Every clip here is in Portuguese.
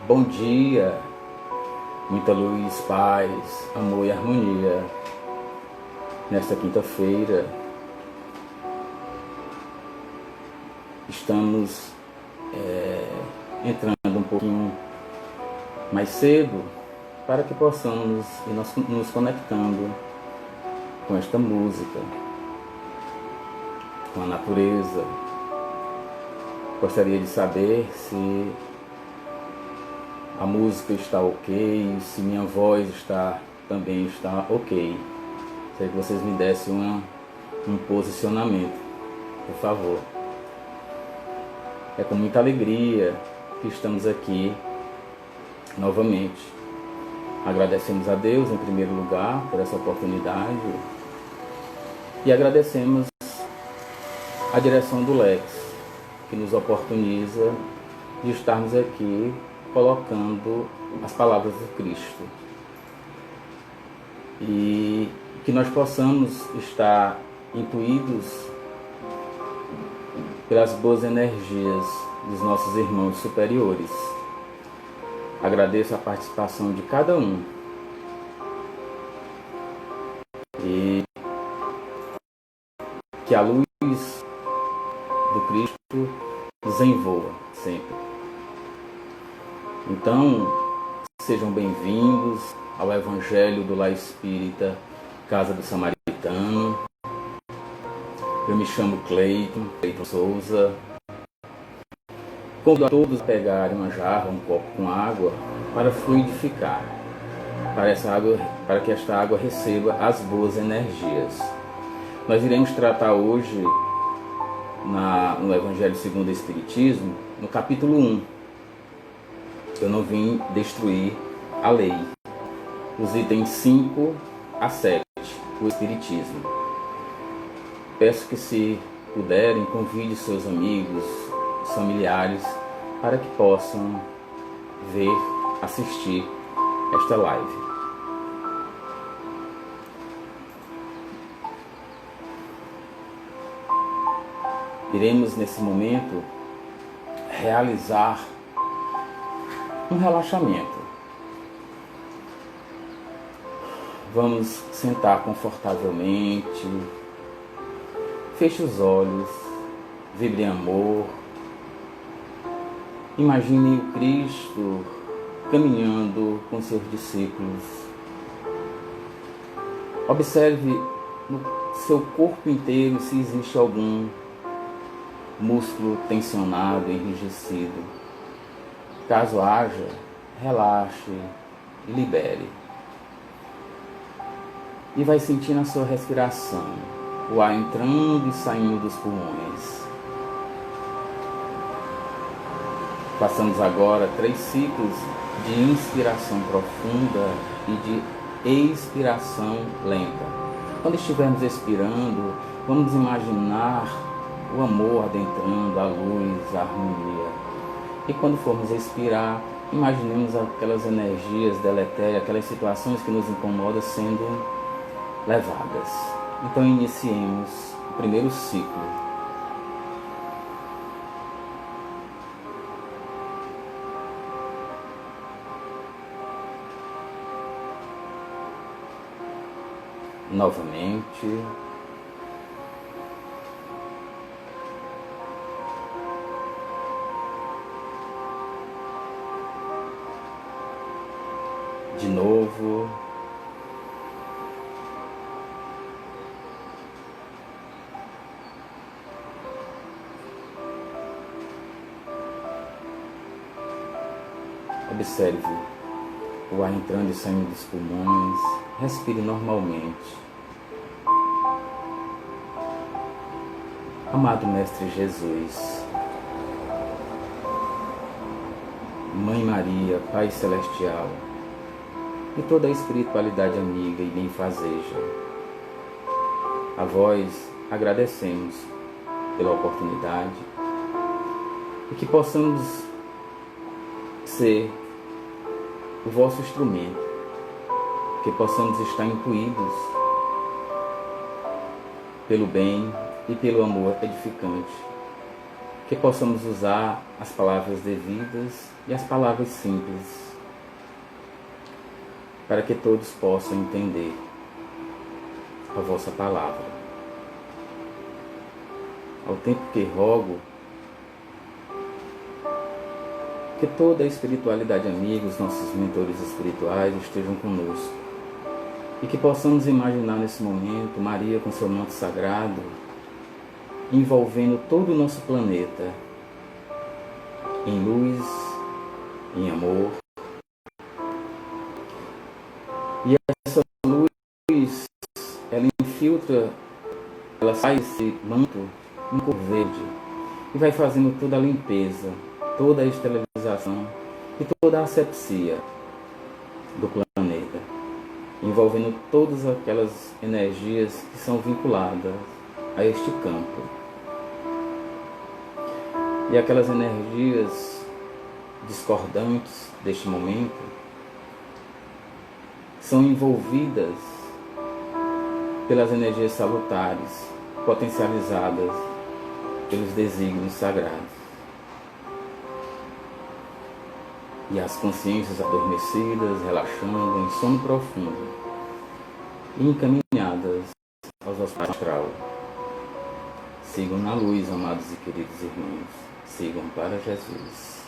Bom dia, muita luz, paz, amor e harmonia. Nesta quinta-feira, estamos entrando um pouquinho mais cedo para que possamos ir nos conectando com esta música, com a natureza. Gostaria de saber se a música está ok, se minha voz também está ok. Queria que vocês me dessem um posicionamento, por favor. É com muita alegria que estamos aqui novamente. Agradecemos a Deus em primeiro lugar por essa oportunidade e agradecemos a direção do Lex, que nos oportuniza de estarmos aqui colocando as palavras de Cristo e que nós possamos estar intuídos pelas boas energias dos nossos irmãos superiores. Agradeço a participação de cada um e que a luz do Cristo nos envolva sempre. Então, sejam bem-vindos ao Evangelho do Lar Espírita Casa do Samaritano. Eu me chamo Cleiton Souza. Convido a todos a pegarem uma jarra, um copo com água para fluidificar, para que esta água receba as boas energias. Nós iremos tratar hoje no Evangelho segundo o Espiritismo, no capítulo 1. Eu não vim destruir a lei. Os itens 5 a 7, o Espiritismo. Peço que, se puderem, convide seus amigos, familiares, para que possam assistir esta live. Iremos, nesse momento, realizar um relaxamento. Vamos sentar confortavelmente, feche os olhos, vibre em amor, imagine o Cristo caminhando com seus discípulos. Observe no seu corpo inteiro se existe algum músculo tensionado, enrijecido. Caso haja, relaxe e libere. E vai sentir na sua respiração o ar entrando e saindo dos pulmões. Passamos agora 3 ciclos de inspiração profunda e de expiração lenta. Quando estivermos expirando, vamos imaginar o amor adentrando, a luz, a harmonia. E quando formos expirar, imaginemos aquelas energias deletérias, aquelas situações que nos incomodam sendo levadas. Então iniciemos o primeiro ciclo. Novamente. De novo. Observe o ar entrando e saindo dos pulmões. Respire normalmente. Amado Mestre Jesus, Mãe Maria, Pai Celestial, e toda a espiritualidade amiga e benfazeja, a vós agradecemos pela oportunidade e que possamos ser o vosso instrumento, que possamos estar intuídos pelo bem e pelo amor edificante que possamos usar as palavras devidas e as palavras simples, para que todos possam entender a vossa palavra. Ao tempo que rogo que toda a espiritualidade amiga, os nossos mentores espirituais estejam conosco e que possamos imaginar nesse momento Maria com seu manto sagrado envolvendo todo o nosso planeta em luz, em amor. E essa luz, ela infiltra, ela sai desse manto em cor verde e vai fazendo toda a limpeza, toda a esterilização e toda a asepsia do planeta, envolvendo todas aquelas energias que são vinculadas a este campo. E aquelas energias discordantes deste momento são envolvidas pelas energias salutares, potencializadas pelos desígnios sagrados. E as consciências adormecidas, relaxando em sono profundo e encaminhadas aos hospitais astral. Sigam na luz, amados e queridos irmãos. Sigam para Jesus.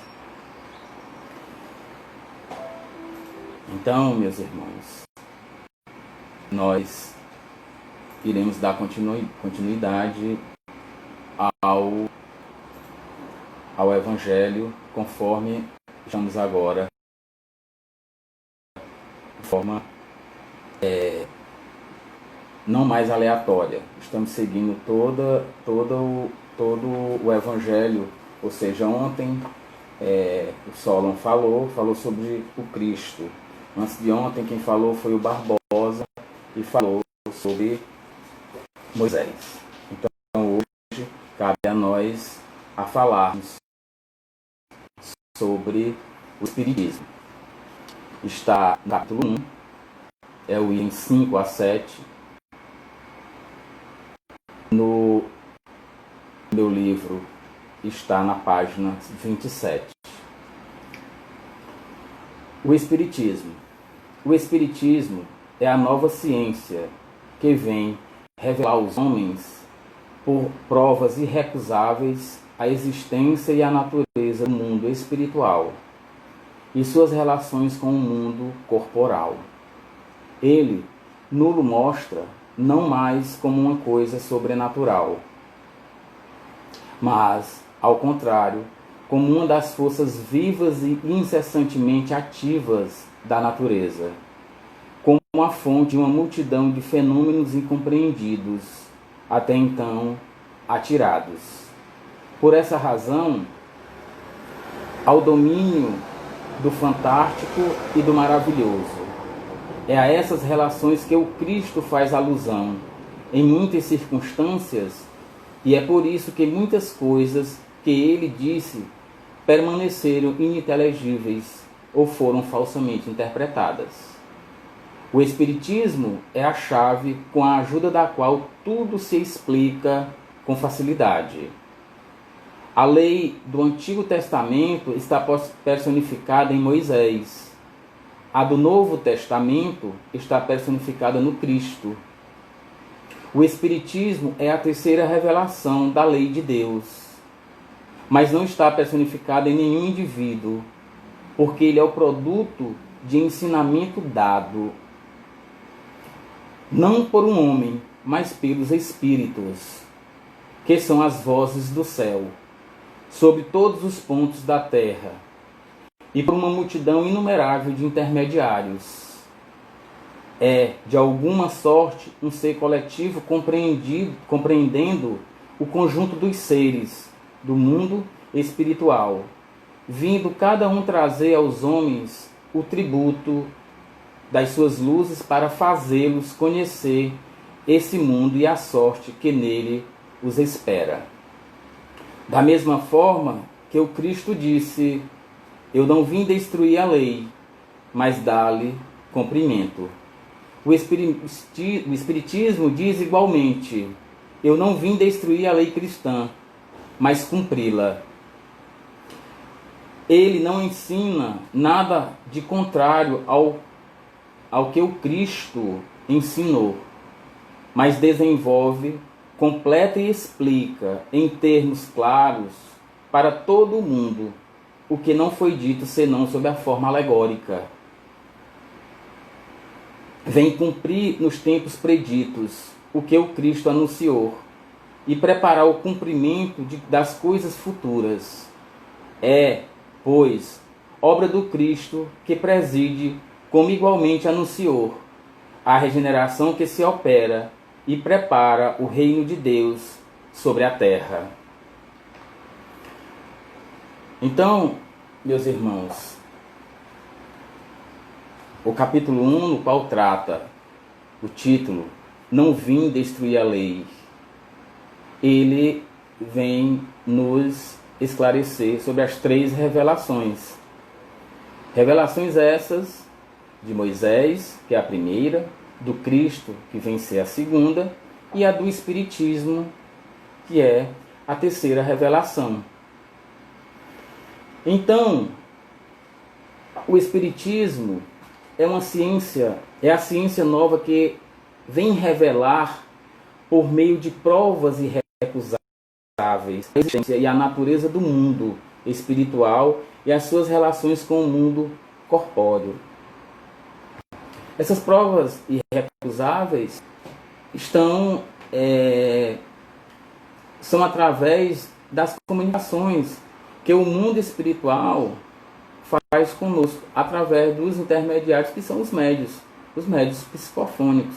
Então, meus irmãos, nós iremos dar continuidade ao Evangelho, conforme estamos agora, de forma não mais aleatória. Estamos seguindo todo o Evangelho. Ou seja, ontem o Solon falou sobre o Cristo. Antes de ontem, quem falou foi o Barbosa e falou sobre Moisés. Então, hoje, cabe a nós a falarmos sobre o Espiritismo. Está no capítulo 1, é o item 5 a 7. No meu livro está na página 27. O Espiritismo. O Espiritismo é a nova ciência que vem revelar aos homens, por provas irrecusáveis, a existência e a natureza do mundo espiritual e suas relações com o mundo corporal. Ele nulo mostra não mais como uma coisa sobrenatural, mas, ao contrário, como uma das forças vivas e incessantemente ativas da natureza, como a fonte de uma multidão de fenômenos incompreendidos, até então atirados. Por essa razão, ao domínio do fantástico e do maravilhoso. É a essas relações que o Cristo faz alusão em muitas circunstâncias, e é por isso que muitas coisas que ele disse permaneceram ininteligíveis ou foram falsamente interpretadas. O Espiritismo é a chave com a ajuda da qual tudo se explica com facilidade. A lei do Antigo Testamento está personificada em Moisés. A do Novo Testamento está personificada no Cristo. O Espiritismo é a terceira revelação da lei de Deus, mas não está personificada em nenhum indivíduo, porque ele é o produto de ensinamento dado, não por um homem, mas pelos Espíritos, que são as vozes do céu, sobre todos os pontos da terra, e por uma multidão inumerável de intermediários. É, de alguma sorte, um ser coletivo compreendendo o conjunto dos seres do mundo espiritual, vindo cada um trazer aos homens o tributo das suas luzes para fazê-los conhecer esse mundo e a sorte que nele os espera. Da mesma forma que o Cristo disse: eu não vim destruir a lei, mas dar-lhe cumprimento. O Espiritismo diz igualmente: eu não vim destruir a lei cristã, mas cumpri-la. Ele não ensina nada de contrário ao que o Cristo ensinou, mas desenvolve, completa e explica em termos claros para todo mundo o que não foi dito senão sob a forma alegórica. Vem cumprir nos tempos preditos o que o Cristo anunciou e preparar o cumprimento das coisas futuras. É, pois, obra do Cristo que preside, como igualmente anunciou, a regeneração que se opera e prepara o reino de Deus sobre a terra. Então, meus irmãos, o capítulo 1, no qual trata o título Não Vim Destruir a Lei, ele vem nos esclarecer sobre as 3 revelações. Revelações essas de Moisés, que é a primeira, do Cristo, que vem ser a segunda, e a do Espiritismo, que é a terceira revelação. Então, o Espiritismo é uma ciência, é a ciência nova que vem revelar, por meio de provas irrecusáveis, a existência e a natureza do mundo espiritual e as suas relações com o mundo corpóreo. Essas provas irrecusáveis são através das comunicações que o mundo espiritual faz conosco, através dos intermediários que são os médios psicofônicos.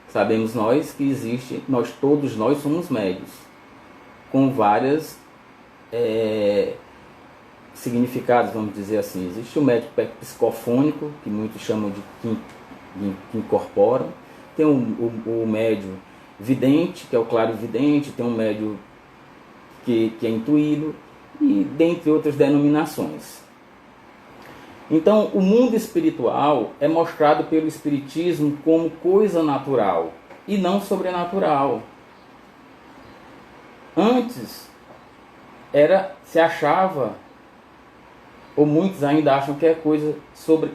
Sabemos nós que existe, todos nós somos médios, com vários significados, vamos dizer assim. Existe o médio psicofônico, que muitos chamam de que incorporam. Tem o médio vidente, que é o clarividente. Tem um médio que é intuído, e dentre outras denominações. Então, o mundo espiritual é mostrado pelo Espiritismo como coisa natural e não sobrenatural. Antes, se achava, ou muitos ainda acham que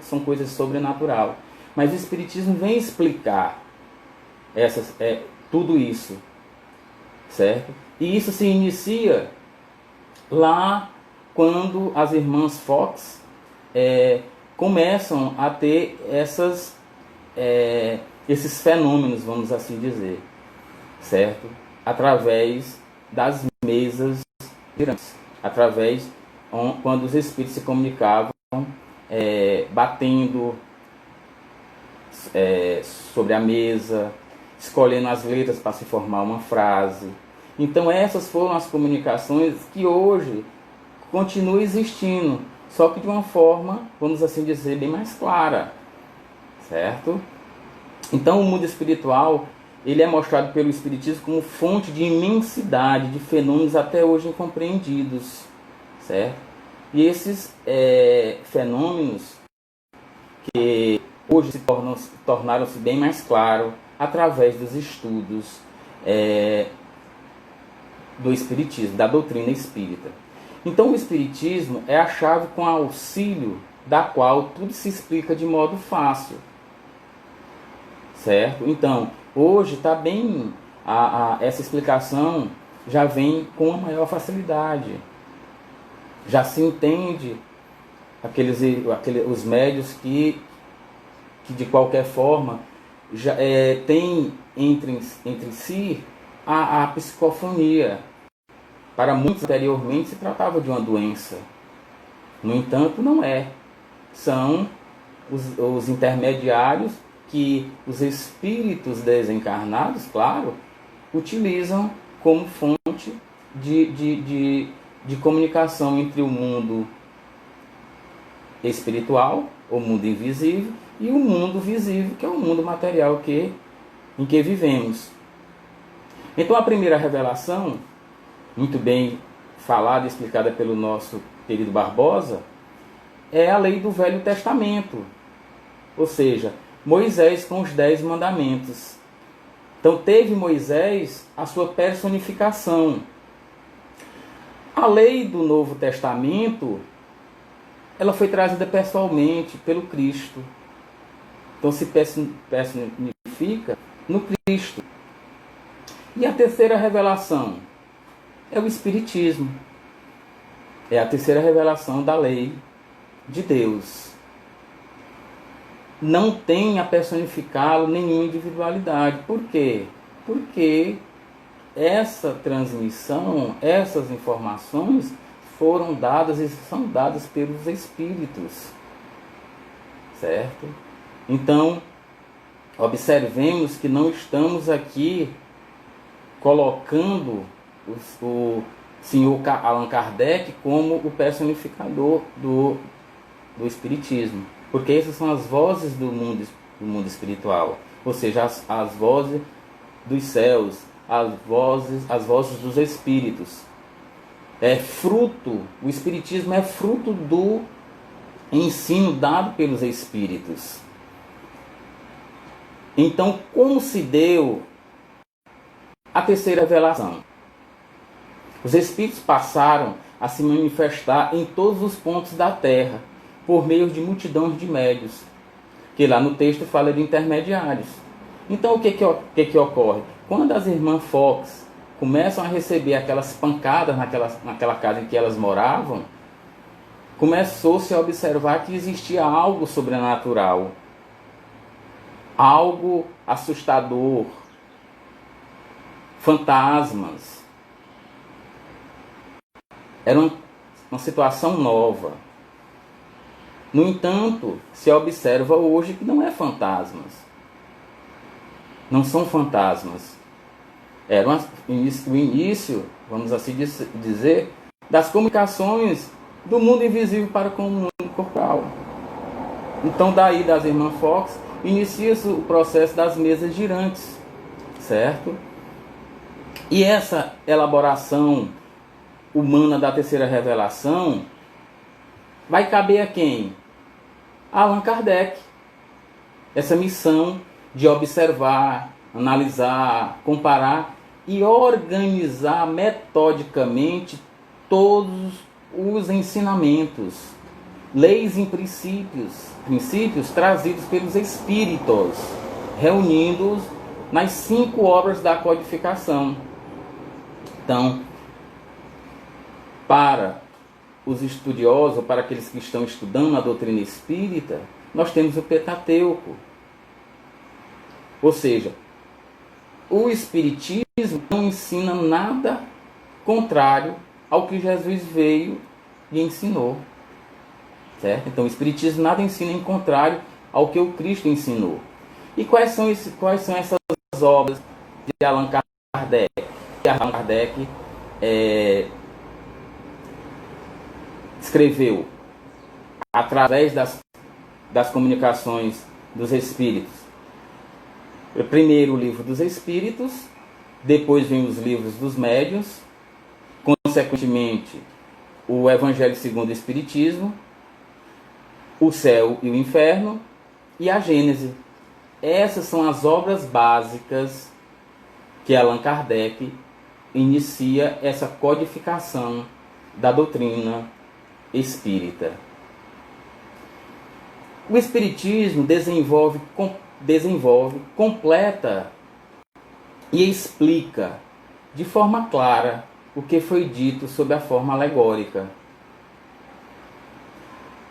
são coisas sobrenatural. Mas o Espiritismo vem explicar tudo isso, certo? E isso se inicia lá quando as irmãs Fox começam a ter esses fenômenos, vamos assim dizer, certo? Através das mesas girantes, quando os espíritos se comunicavam, batendo sobre a mesa, escolhendo as letras para se formar uma frase. Então essas foram as comunicações que hoje continuam existindo, só que de uma forma, vamos assim dizer, bem mais clara, certo? Então o mundo espiritual, ele é mostrado pelo Espiritismo como fonte de imensidade de fenômenos até hoje incompreendidos, certo? E esses fenômenos que hoje tornaram-se bem mais claros através dos estudos do Espiritismo, da doutrina espírita. Então o Espiritismo é a chave com auxílio da qual tudo se explica de modo fácil, certo? Então, hoje está bem, essa explicação já vem com uma maior facilidade. Já se entende os médios que de qualquer forma já tem entre si a psicofonia. Para muitos anteriormente se tratava de uma doença. No entanto, não é. São os intermediários que os espíritos desencarnados, claro, utilizam como fonte de comunicação entre o mundo espiritual, o mundo invisível, e o mundo visível, que é o mundo material em que vivemos. Então a primeira revelação, muito bem falada e explicada pelo nosso querido Barbosa, é a lei do Velho Testamento, ou seja, Moisés com os 10 mandamentos. Então teve Moisés a sua personificação. A lei do Novo Testamento, ela foi trazida pessoalmente pelo Cristo. Então se personifica no Cristo. E a terceira revelação é o Espiritismo. É a terceira revelação da lei de Deus. Não tem a personificá-lo nenhuma individualidade. Por quê? Porque essa transmissão, essas informações foram dadas e são dadas pelos Espíritos. Certo? Então, observemos que não estamos aqui colocando o senhor Allan Kardec como o personificador do Espiritismo. Porque essas são as vozes do mundo espiritual. Ou seja, as vozes dos céus, as vozes dos Espíritos. O Espiritismo é fruto do ensino dado pelos Espíritos. Então, como se deu a terceira revelação? Os Espíritos passaram a se manifestar em todos os pontos da Terra, por meio de multidões de médios, que lá no texto fala de intermediários. Então, o que ocorre? Quando as irmãs Fox começam a receber aquelas pancadas naquela casa em que elas moravam, começou-se a observar que existia algo sobrenatural, algo assustador, fantasmas. Era uma situação nova. No entanto, se observa hoje que não é fantasmas. Não são fantasmas. Era o início, vamos assim dizer, das comunicações do mundo invisível para com o mundo corporal. Então, daí das irmãs Fox, inicia-se o processo das mesas girantes, certo? E essa elaboração humana da terceira revelação vai caber a quem? A Allan Kardec. Essa missão de observar, analisar, comparar e organizar metodicamente todos os ensinamentos, leis e princípios trazidos pelos Espíritos, reunindo-os nas 5 obras da codificação. Então, para os estudiosos, ou para aqueles que estão estudando a doutrina espírita, nós temos o Pentateuco. Ou seja, o Espiritismo não ensina nada contrário ao que Jesus veio e ensinou. Certo? Então, o Espiritismo nada ensina em contrário ao que o Cristo ensinou. E quais são essas obras de Allan Kardec? Allan Kardec escreveu através das comunicações dos Espíritos. Primeiro o livro dos Espíritos, depois vem os livros dos médiuns, consequentemente o Evangelho segundo o Espiritismo, o Céu e o Inferno e a Gênese. Essas são as obras básicas que Allan Kardec inicia essa codificação da doutrina espírita. O Espiritismo desenvolve, completa e explica de forma clara o que foi dito sob a forma alegórica.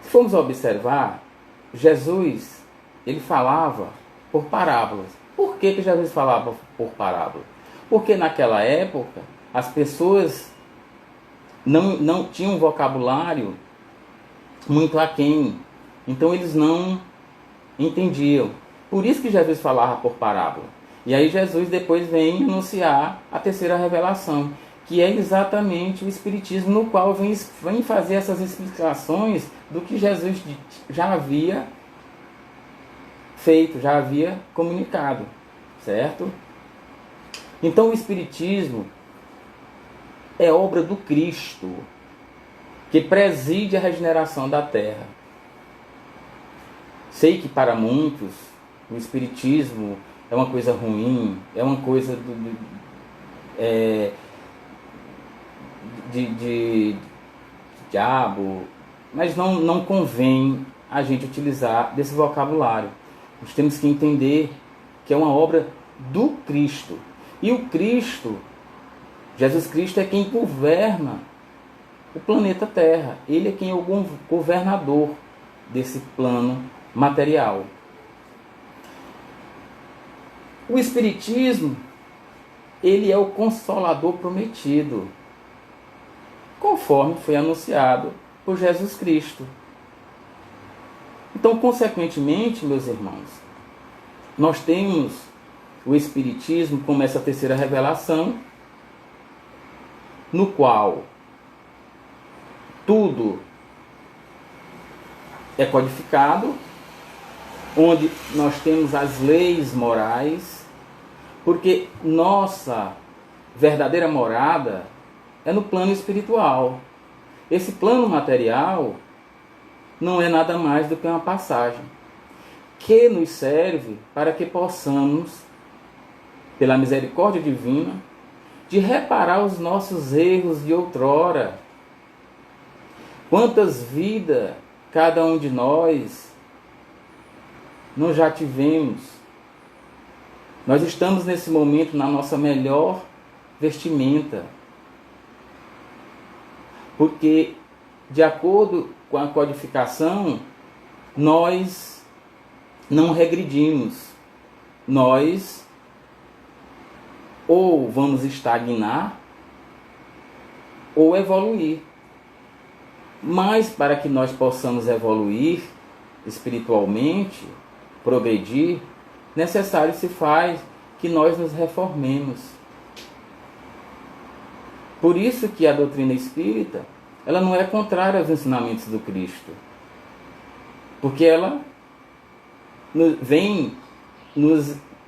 Se formos observar, Jesus, ele falava por parábolas. Por que Jesus falava por parábolas? Porque naquela época as pessoas não tinham um vocabulário muito aquém. Então eles não entendiam. Por isso que Jesus falava por parábola. E aí Jesus depois vem anunciar a terceira revelação, que é exatamente o Espiritismo, no qual vem fazer essas explicações do que Jesus já havia feito, já havia comunicado, certo? Então o Espiritismo é obra do Cristo, que preside a regeneração da Terra. Sei que para muitos o Espiritismo é uma coisa ruim, é uma coisa de diabo, mas não convém a gente utilizar desse vocabulário. Nós temos que entender que é uma obra do Cristo. E o Cristo, Jesus Cristo, é quem governa o planeta Terra. Ele é quem é o governador desse plano material. O Espiritismo, ele é o Consolador prometido, conforme foi anunciado por Jesus Cristo. Então, consequentemente, meus irmãos, nós temos o Espiritismo como essa terceira revelação, no qual tudo é codificado, onde nós temos as leis morais, porque nossa verdadeira morada é no plano espiritual. Esse plano material não é nada mais do que uma passagem que nos serve para que possamos, pela misericórdia divina, de reparar os nossos erros de outrora. Quantas vidas cada um de nós não já tivemos? Nós estamos nesse momento na nossa melhor vestimenta, porque de acordo com a codificação, nós não regredimos. Nós ou vamos estagnar ou evoluir. Mas para que nós possamos evoluir espiritualmente, progredir, necessário se faz que nós nos reformemos. Por isso que a doutrina espírita, ela não é contrária aos ensinamentos do Cristo. Porque ela vem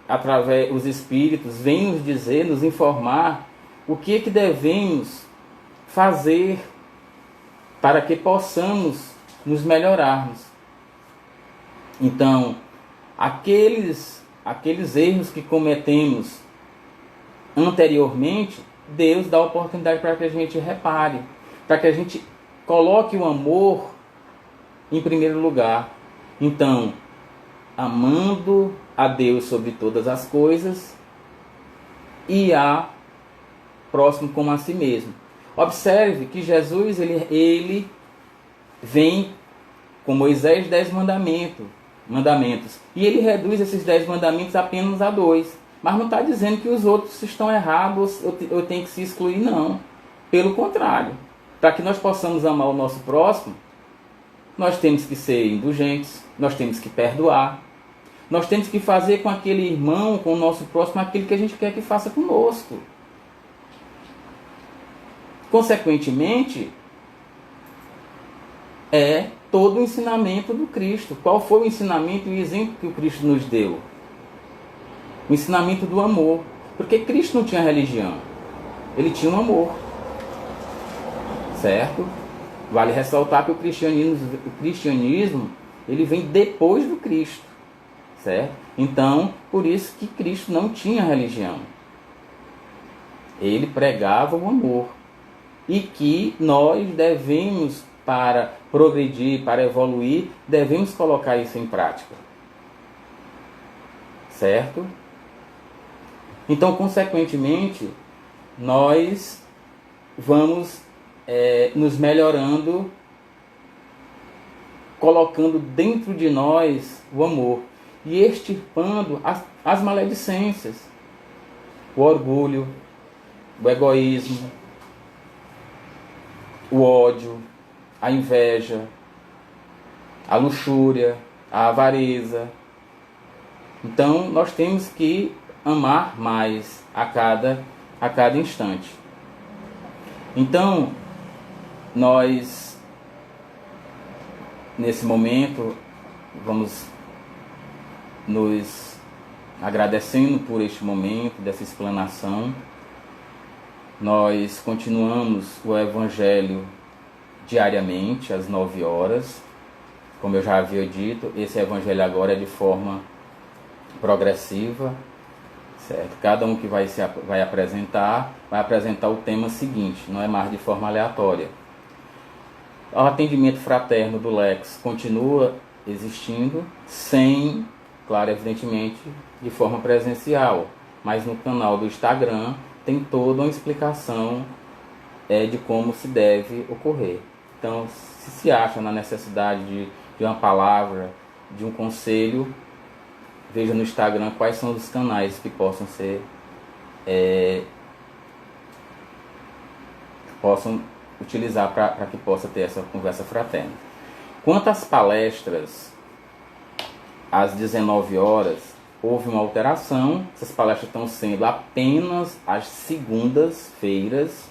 através os espíritos, vem nos dizer, nos informar o que é que devemos fazer para que possamos nos melhorarmos. Então, aqueles erros que cometemos anteriormente, Deus dá oportunidade para que a gente repare, para que a gente coloque o amor em primeiro lugar. Então, amando a Deus sobre todas as coisas e a próximo como a si mesmo. Observe que Jesus ele vem com Moisés 10 mandamentos. E ele reduz esses 10 mandamentos apenas a 2. Mas não está dizendo que os outros estão errados ou tem que se excluir, não. Pelo contrário, para que nós possamos amar o nosso próximo, nós temos que ser indulgentes, nós temos que perdoar, nós temos que fazer com aquele irmão, com o nosso próximo, aquilo que a gente quer que faça conosco. Consequentemente, é todo o ensinamento do Cristo. Qual foi o ensinamento e o exemplo que o Cristo nos deu? O ensinamento do amor. Porque Cristo não tinha religião. Ele tinha um amor. Certo? Vale ressaltar que o cristianismo ele vem depois do Cristo. Certo? Então, por isso que Cristo não tinha religião. Ele pregava o amor. E que nós devemos, para progredir, para evoluir, devemos colocar isso em prática. Certo? Então, consequentemente, nós vamos nos melhorando, colocando dentro de nós o amor e extirpando as maledicências, o orgulho, o egoísmo, o ódio, a inveja, a luxúria, a avareza. Então, nós temos que amar mais a cada instante. Então, nós, nesse momento, vamos nos agradecendo por este momento dessa explanação. Nós continuamos o Evangelho diariamente, às 9 horas. Como eu já havia dito, esse Evangelho agora é de forma progressiva, certo? Cada um que vai apresentar o tema seguinte, não é mais de forma aleatória. O atendimento fraterno do Lex continua existindo, sem, claro, evidentemente, de forma presencial, mas no canal do Instagram tem toda uma explicação de como se deve ocorrer. Então, se acha na necessidade de uma palavra, de um conselho, veja no Instagram quais são os canais que possam ser possam utilizar para que possa ter essa conversa fraterna. Quanto às palestras, às 19 horas, houve uma alteração. Essas palestras estão sendo apenas às segundas-feiras,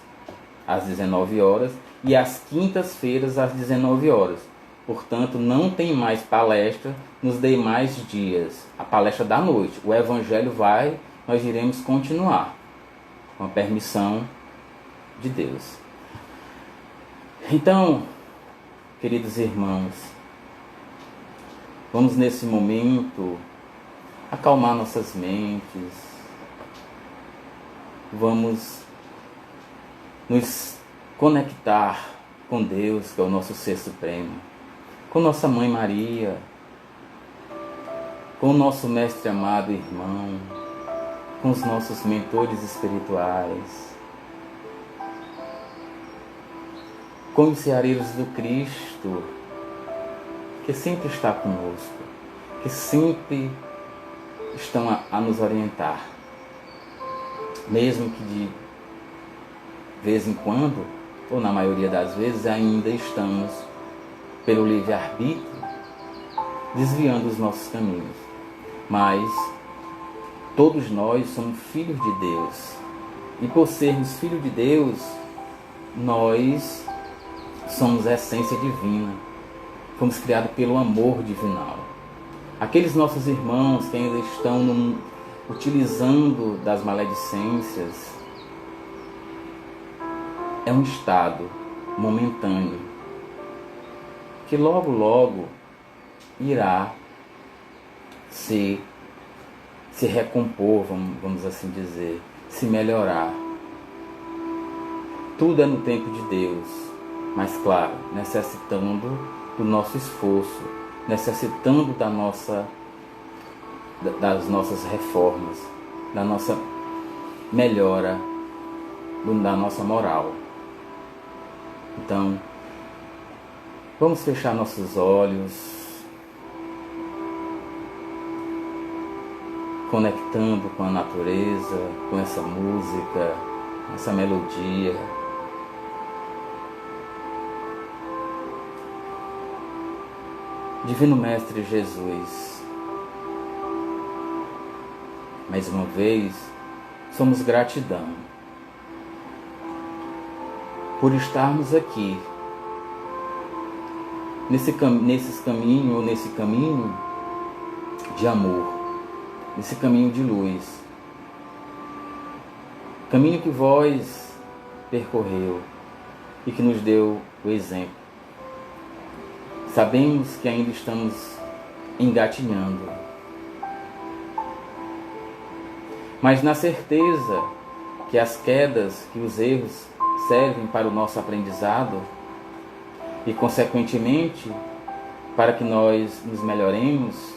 às 19 horas, e às quintas-feiras, às 19 horas. Portanto, não tem mais palestra nos demais dias. A palestra da noite. O Evangelho nós iremos continuar, com a permissão de Deus. Então, queridos irmãos, vamos nesse momento acalmar nossas mentes, vamos nos conectar com Deus, que é o nosso Ser Supremo, com nossa Mãe Maria, com o nosso Mestre amado irmão, com os nossos mentores espirituais, com os ceareiros do Cristo, que sempre está conosco, que sempre estão a nos orientar, mesmo que de vez em quando, ou na maioria das vezes, ainda estamos, pelo livre-arbítrio, desviando os nossos caminhos. Mas todos nós somos filhos de Deus, e por sermos filhos de Deus, nós somos a essência divina. Fomos criados pelo amor divinal. Aqueles nossos irmãos que ainda estão utilizando das maledicências, é um estado momentâneo que logo, logo irá se recompor, vamos assim dizer, se melhorar. Tudo é no tempo de Deus, mas claro, necessitando do nosso esforço, necessitando das nossas reformas, da nossa melhora, da nossa moral. Então, vamos fechar nossos olhos, conectando com a natureza, com essa música, essa melodia. Divino Mestre Jesus, mais uma vez, somos gratidão por estarmos aqui, nesse caminho de amor, nesse caminho de luz, caminho que vós percorreu e que nos deu o exemplo. Sabemos que ainda estamos engatinhando, mas na certeza que as quedas, que os erros servem para o nosso aprendizado e, consequentemente, para que nós nos melhoremos,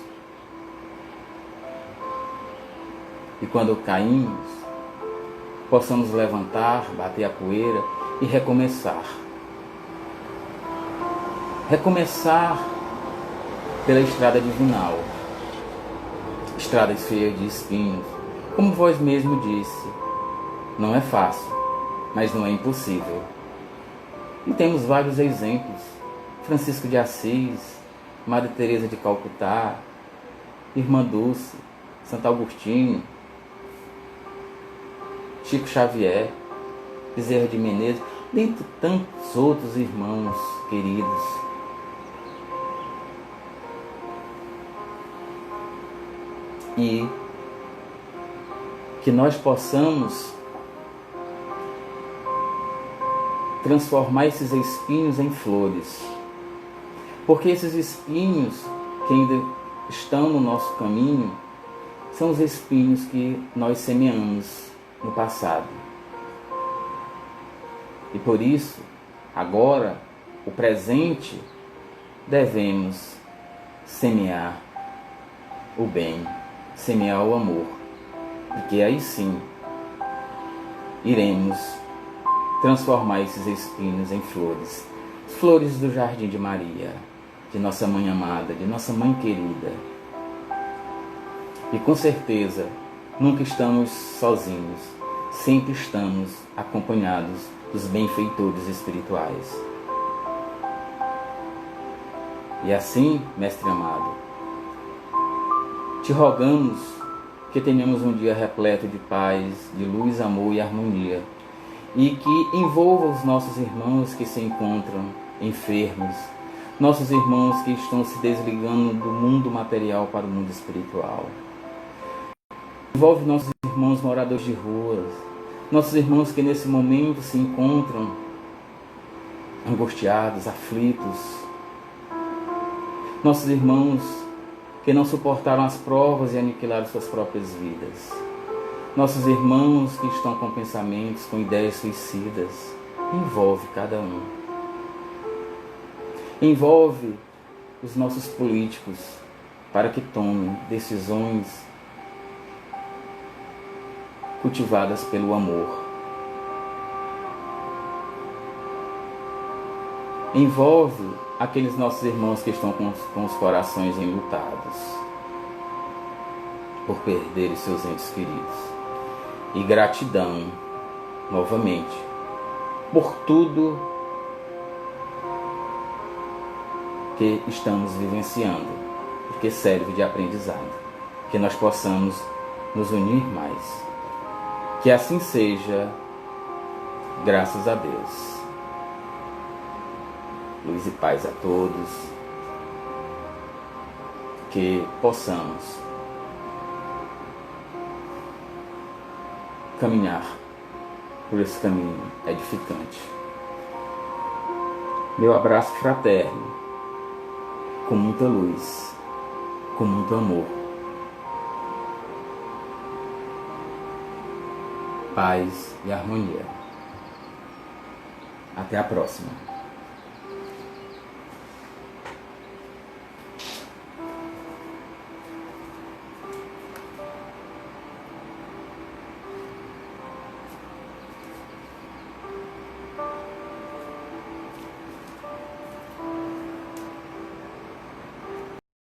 e quando caímos, possamos levantar, bater a poeira e recomeçar. Recomeçar pela estrada divinal, estradas cheias de espinhos, como vós mesmo disse, não é fácil, mas não é impossível. E temos vários exemplos: Francisco de Assis, Madre Teresa de Calcutá, Irmã Dulce, Santo Agostinho, Chico Xavier, Bezerra de Menezes, dentre tantos outros irmãos queridos. E que nós possamos transformar esses espinhos em flores. Porque esses espinhos que ainda estão no nosso caminho são os espinhos que nós semeamos no passado. E por isso, agora, o presente, devemos semear o bem, semear o amor. Porque aí sim, iremos transformar esses espinhos em flores. Flores do Jardim de Maria, de nossa Mãe amada, de nossa Mãe querida. E com certeza, nunca estamos sozinhos, sempre estamos acompanhados dos benfeitores espirituais. E assim, Mestre amado, te rogamos que tenhamos um dia repleto de paz, de luz, amor e harmonia, e que envolva os nossos irmãos que se encontram enfermos, nossos irmãos que estão se desligando do mundo material para o mundo espiritual. Envolve nossos irmãos moradores de ruas, nossos irmãos que nesse momento se encontram angustiados, aflitos, nossos irmãos que não suportaram as provas e aniquilaram suas próprias vidas, nossos irmãos que estão com pensamentos, com ideias suicidas. Envolve cada um. Envolve os nossos políticos para que tomem decisões cultivadas pelo amor. Envolve aqueles nossos irmãos que estão com os corações enlutados por perderem seus entes queridos. E gratidão, novamente, por tudo que estamos vivenciando, porque serve de aprendizado, que nós possamos nos unir mais. Que assim seja, graças a Deus. Luz e paz a todos. Que possamos caminhar por esse caminho edificante. Meu abraço fraterno, com muita luz, com muito amor. Paz e harmonia. Até a próxima.